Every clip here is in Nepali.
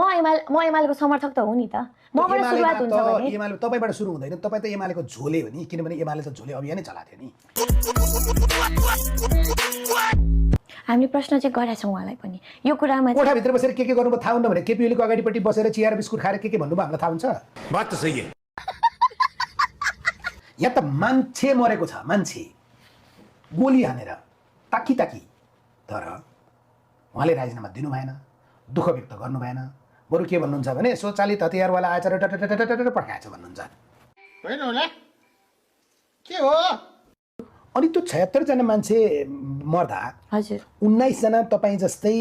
म एमालेको समर्थक त हो नि त मबाट सुरुवात हुन्छ भने एमाले तपाईबाट सुरु हुँदैन तपाई त एमालेको झोले हो नि किनभने एमाले त झोले अभियानै चलाथ्यो नि हामीले प्रश्न चाहिँ गरेका छौँ उहाँलाई पनि यो कुरामा कोठाभित्र बसेर के गर्नुभयो थाहा हुन्न भने केपी ओलीको अगाडिपट्टि बसेर चिया र बिस्कुट खाएर के भन्नुभयो हामीलाई थाहा हुन्छ बात त सही है यहाँ त मान्छे मरेको छ मान्छे गोली हानेर ताकी तर उहाँले राजीनामा दिनु भएन दुःख व्यक्त गर्नु भएन बरु के भन्नुहुन्छ भने स्वचालित हतियारवाला आएछ र टटटटटट पड्काएछ भन्नुहुन्छ होइन होला के हो अनि त्यो 76 जना मान्छे मर्दा हजुर 19 जना तपाईँ जस्तै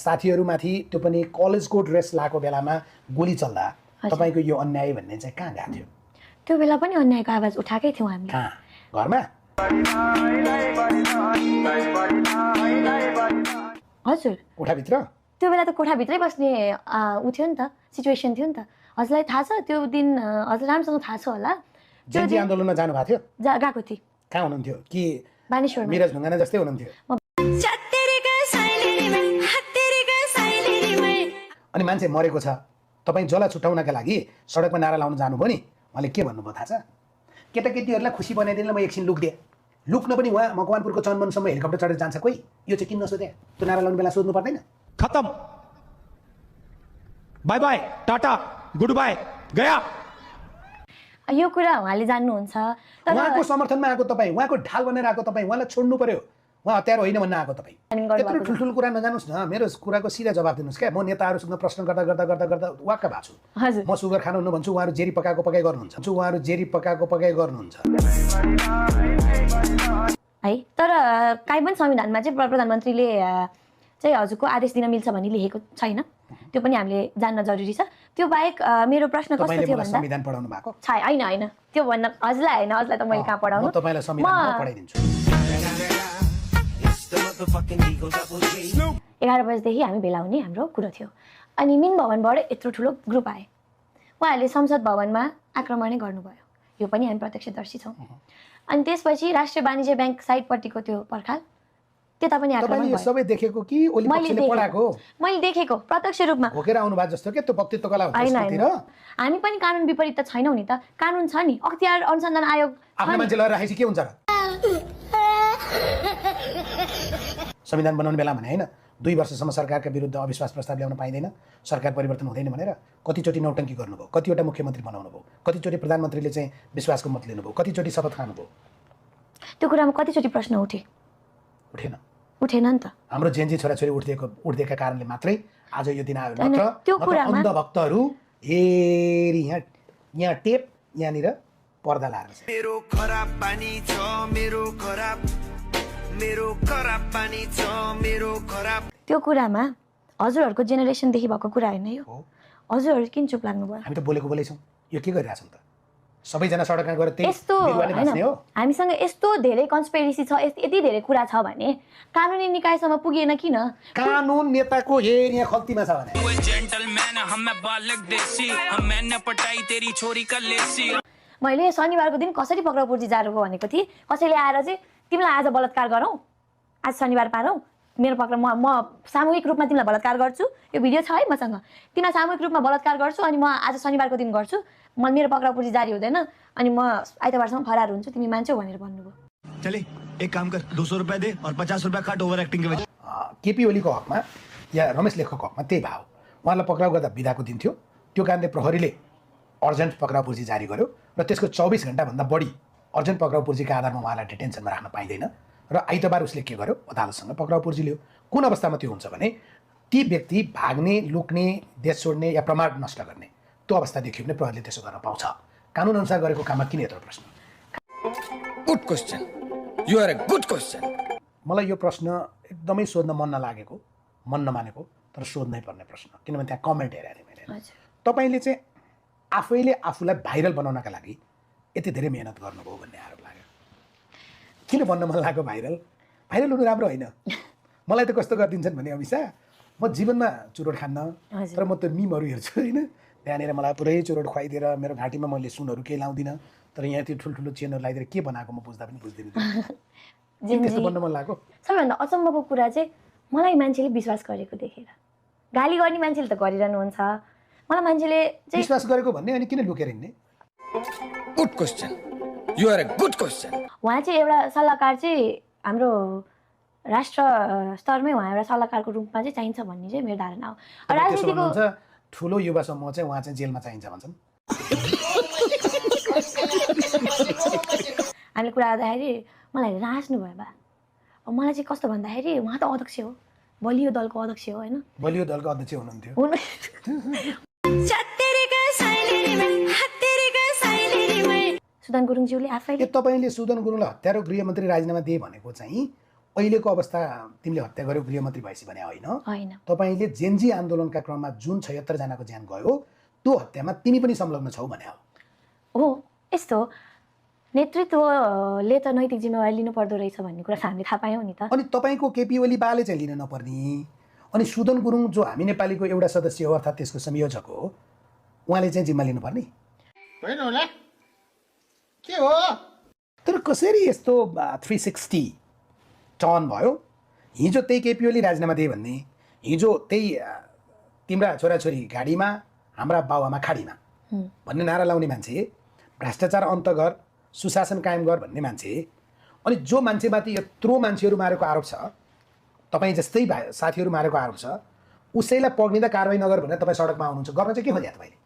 साथीहरूमाथि त्यो पनि कलेजको ड्रेस लाएको बेलामा गोली चल्दा तपाईँको यो अन्याय भन्ने चाहिँ कहाँ गएको थियो त्यो बेला पनि अन्यायको आवाज उठाएकै थियौँ हामीले कहाँ घरमा हजुर कोठाभित्र त्यो बेला त कोठाभित्रै बस्ने उ थियो नि त सिचुएसन थियो नि त हजुरलाई थाहा छ त्यो दिन हजुर राम्रोसँग थाहा छ होला जेन्जी आन्दोलनमा जानु भएको थियो गएको थिएँ कहाँ हुनुहुन्थ्यो कि बानेश्वरमा मिराज ढुङ्गाना जस्तै हुनुहुन्थ्यो अनि मान्छे मरेको छ तपाईँ जला छुट्याउनका लागि सडकमा नारा लाउन जानुभयो नि उहाँले के भन्नुभयो थाहा छ केटाकेटीहरूलाई खुसी बनाइदिनु म एकछिन लुक्दिएँ लुक्न पनि उहाँ मकवानपुरको चन्दवनसम्म हेलिकप्टर चढेर जान्छ कोही यो चाहिँ किन नसोधे त्यो नारा लाउने बेला सोध्नु पर्दैन खत्म bye bye tata goodbye गया यो कुरा उहाँले जान्नुहुन्छ तर उहाँको समर्थनमा आएको तपाईँ उहाँको ढाल बनेर आएको तपाईँ उहाँलाई छोड्नु पर्यो उहाँ हतियार होइन भन्न आएको तपाईँ यत्रो ठुल्ठुलो कुरा नजानुहोस् न मेरो कुराको सिधा जवाब दिनुहोस् क्या म नेताहरूसँग प्रश्न गर्दा गर्दा गर्दा गर्दा वाक्क भएको छु हजुर म सुगर खानुहुन्न भन्छु उहाँहरू जेरी पकाएको पकाइ गर्नुहुन्छ है तर काहीँ पनि संविधानमा चाहिँ प्रधानमन्त्रीले चाहिँ हजुरको आदेश दिन मिल्छ भन्ने लेखेको छैन त्यो पनि हामीले जान्न जरुरी छ त्यो बाहेक मेरो प्रश्न कस्तो थियो भन्दा संविधान पढाउनु भएको होइन त्यो भन्न हजुरलाई होइन हजुरलाई त मैले कहाँ पढाउनु म तपाईलाई संविधान पढाइदिन्छु 11 बजेदेखि हामी भेला हुने हाम्रो कुरो थियो अनि मिन भवनबाट यत्रो ठुलो ग्रुप आए उहाँहरूले संसद भवनमा आक्रमणै गर्नुभयो यो पनि हामी प्रत्यक्षदर्शी छौँ अनि त्यसपछि राष्ट्रिय वाणिज्य ब्याङ्क साइडपट्टिको त्यो पर्खाल त्यता पनि आक्रमण भयो सबै देखेको कि ओली पक्षले पढाएको मैले देखेको प्रत्यक्ष रूपमा भोकेर आउनु भएको जस्तो के त्यो वक्तित्व कला होइन हामी पनि कानुन विपरीत त छैनौँ नि त कानुन छ नि अख्तियार अनुसन्धान आयोग आफ्नो मान्छे लगेर राखेपछि के हुन्छ र संविधान बनाउने बेला भने होइन 2 वर्षसम्म सरकारका विरुद्ध अविश्वास प्रस्ताव ल्याउन पाइँदैन सरकार परिवर्तन हुँदैन भनेर कतिचोटि नौटङ्की गर्नुभयो कतिवटा मुख्यमन्त्री बनाउनु भयो कतिचोटि प्रधानमन्त्रीले चाहिँ विश्वासको मत लिनुभयो कतिचोटि शपथ खानुभयो त्यो कुरामा कतिचोटि प्रश्न उठेन नि त हाम्रो जेन्जी छोराछोरी उठ्दिएका कारणले मात्रै आज यो दिन आयो नत्र त्यो कुरामा अन्धभक्तहरू हेरी यहाँ टेप यहाँनिर पर्दा लाएर मेरो खराब पानी छ मेरो खराब पानी छ मेरो खराब त्यो कुरामा हजुरहरूको जेनेरेसनदेखि भएको कुरा होइन यो हजुरहरू किन चुप लाग्नु भयो हामी त बोलेछौँ यो के गरिरहेछौँ त सबैजना सडकमा गएर यस्तो हामीसँग यस्तो धेरै कन्स्पिरेसी छ यति धेरै कुरा छ भने कानुनी निकायसम्म पुगेन किन कानुन नेताको हेर यहाँ खल्तीमा छ भने मैले शनिबारको दिन कसरी पक्राउ पूर्जी जारुको भनेको थिएँ कसैले आएर चाहिँ तिमीलाई आज बलात्कार गरौँ आज शनिबार पारौँ मेरो पक्रा म सामूहिक रूपमा तिमीलाई बलात्कार गर्छु यो भिडियो छ है मसँग तिमीलाई सामूहिक रूपमा बलात्कार गर्छु अनि म आज शनिबारको दिन गर्छु मेरो पक्राउ पूर्जी जारी हुँदैन अनि म आइतबारसम्म फरार हुन्छु तिमी मान्छौ भनेर भन्नुभयो चले एक काम कर 200 रुपए दे और 50 रुपए काट ओभर एक्टिङ के वजह केपी ओलीको हकमा या रमेश लेखकको हकमा त्यही भाव उहाँलाई पक्राउ गर्दा बिदाको दिन थियो त्यो कारणले प्रहरीले अर्जेन्ट पक्राउ पूर्जी जारी गर्यो र त्यसको 24 घण्टाभन्दा बढी अर्जेन्ट पक्राउ पूर्जीका आधारमा उहाँलाई डिटेन्सनमा राख्न पाइँदैन र आइतबार उसले के गर्यो अदालतसँग पक्राउ पूर्जी लियो कुन अवस्थामा त्यो हुन्छ भने ती व्यक्ति भाग्ने लुक्ने देश छोड्ने या प्रमाण नष्ट गर्ने त्यो अवस्था देखियो भने प्रहरीले त्यसो गर्न पाउँछ कानुन अनुसार गरेको काममा किन यत्रो प्रश्न good question you are a good question मलाई यो प्रश्न एकदमै सोध्न मन नलागेको मन नमानेको तर सोध्नै पर्ने प्रश्न किनभने त्यहाँ कमेन्ट हेरेको थिएँ मैले तपाईँले चाहिँ आफैले आफूलाई भाइरल बनाउनका लागि यति धेरै मेहनत गर्नुभयो भन्ने आरोप लाग्यो किन भन्न मन लाग्यो भाइरल हुनु राम्रो होइन मलाई त कस्तो गरिदिन्छन् भने अभिषा म जीवनमा चुरोट खान्न तर म त मिमहरू हेर्छु होइन त्यहाँनिर मलाई पुरै चुरोट खुवाइदिएर मेरो घाँटीमा मैले सुनहरू केही लाउँदिनँ तर यहाँ त्यो ठुल्ठुलो चेनहरू लगाइदिएर के बनाएको म बुझ्दा पनि बुझ्दिनँ त्यस्तो भन्न मन लाग्यो सबैभन्दा अचम्मको कुरा चाहिँ मलाई मान्छेले विश्वास गरेको देखेर गाली गर्ने मान्छेले त गरिरहनुहुन्छ मलाई मान्छेले चाहिँ विश्वास गरेको भन्ने अनि किन लुकेर हिँड्ने? Good question. You are a good question. उहाँ चाहिँ एउटा सल्लाहकार चाहिँ हाम्रो राष्ट्र स्तरमै उहाँ एउटा सल्लाहकारको रूपमा चाहिँ चाहिन्छ भन्ने चाहिँ मेरो धारणा हो। त्यसो राजनीतिको भन्नुहुन्छ ठुलो युवा समूह चाहिँ उहाँ चाहिँ जेलमा चाहिन्छ भन्छन्। हामीले कुरा गर्दाखेरि मलाई राँच्नु भयो बा। अब मलाई चाहिँ कस्तो भन्दाखेरि उहाँ त अध्यक्ष हो, बलियो दलको अध्यक्ष हो होइन। बलियो दलको अध्यक्ष हुनुहुन्थ्यो। सुदन गुरुङज्यूले आफैले तपाईँले सुदन गुरुङलाई हत्या र गृहमन्त्री राजीनामा दिए भनेको चाहिँ अहिलेको अवस्था तिमीले हत्या गर्यो गृहमन्त्री भएपछि भने होइन। होइन, तपाईँले जेनजी आन्दोलनका क्रममा जुन 76 जनाको ज्यान गयो त्यो हत्यामा तिमी पनि संलग्न छौ भने हो। यस्तो नेतृत्वले त नैतिक जिम्मेवारी लिनु पर्दो रहेछ भन्ने कुरा हामीले थाहा पायौँ नि त। अनि तपाईँको केपी ओली बाले चाहिँ लिन नपर्ने, अनि सुदन गुरुङ जो हामी नेपालीको एउटा सदस्य हो अर्थात् त्यसको संयोजक हो उहाँले चाहिँ जिम्मा लिनुपर्ने होइन होला के हो? तर कसरी यस्तो 360 टर्न भयो? हिजो त्यही केपी ओली राजीनामा दिए भन्ने, हिजो त्यही तिम्रा छोराछोरी गाडीमा हाम्रा बाउआमा खाडीमा भन्ने नारा लाउने मान्छे, भ्रष्टाचार अन्त गर सुशासन कायम गर भन्ने मान्छे, अनि जो मान्छेमाथि यत्रो मान्छेहरू मारेको आरोप छ, तपाईँ जस्तै साथीहरू मारेको आरोप छ, उसैलाई पक्रिँदा कारवाही नगर भनेर तपाईँ सडकमा आउनुहुन्छ, गर्न चाहिँ के खोज्या तपाईँले?